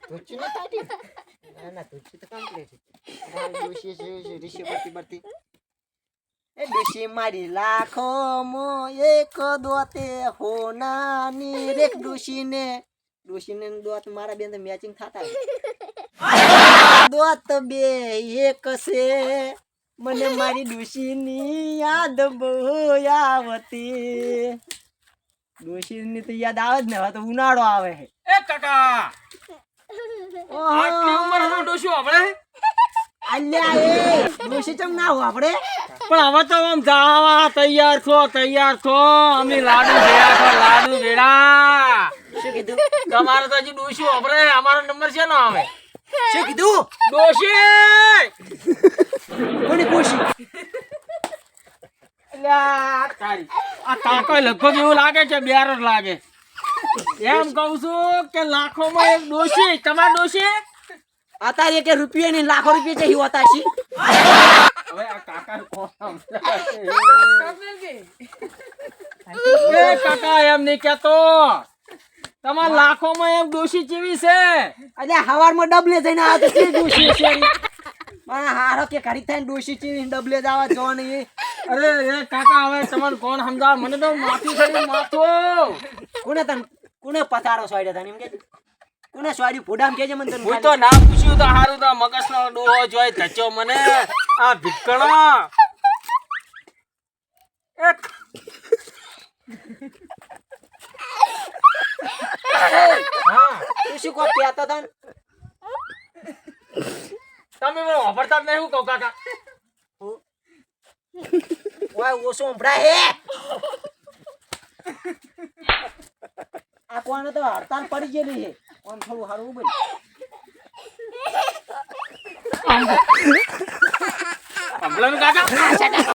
તુચી ને કાઢી ના તુચી તો કમ્પ્લીટ ગાલ ડોશી છે ઋષિ બતી એ ડોશી મારી લાખો મો એક દોતે હોનાની રેક ડોશીને દોત મારા બેન મેચિંગ થતા દોત બે એક છે મને મારી ડોશીની યાદ બહુ આવતી ડોશીની તો યાદ આવે જ ને હવે તો ઉનાળો આવે છે એ કાકા આટલી ઉંમરનો ડોશી આપણે અલ્યા એ ડોશી ચમ ના હો આપણે પણ હવે તો આમ જાવા તૈયાર છો અમે લાડુ વેડા શું કીધું તમારે તો હજી ડોશી આપણે અમારો નંબર છે ને આવે શું કીધું ડોશી કોની ખુશી આ કાકા લગભગ એવું લાગે છે બેર જ લાગે એમ કહું છું કે લાખોમાં એક ડોશી તમાર ડોશી અત્યારે કે રૂપિયા ની લાખો રૂપિયા છે હોતા છે હવે આ કાકા કોણ એ કાકા એમ નહીં કેતો તમાર લાખોમાં એક ડોશી જેવી છે અરે હવારમાં ડબલે જઈને આ તો કેવી ડોશી છે મારા હારો કે ઘડી થઈને ડોશી ચીવી ડબલે જવા જો નહીં અરે એ કાકા હવે તમને કોણ સમજાવ મને તો માથું થઈને માથું કોને પથારો સોડ્યો તને એમ કે કોને સોડ્યું ફોડામ કેજે મને તને હું તો ના પૂછ્યું તો હારું તો મગજનો ડોહો જોઈ ધચો મને આ ભિક્કણો એક હા તું શું કોક કહેતો તને તમે મને વાપરતા જ નહીં હું કહું કાકા ઓય ઓસો ઉંભરા હે આ કોને તો હડતાલ પડી ગયેલી છે આમ થોડું હારું બોલ કાકા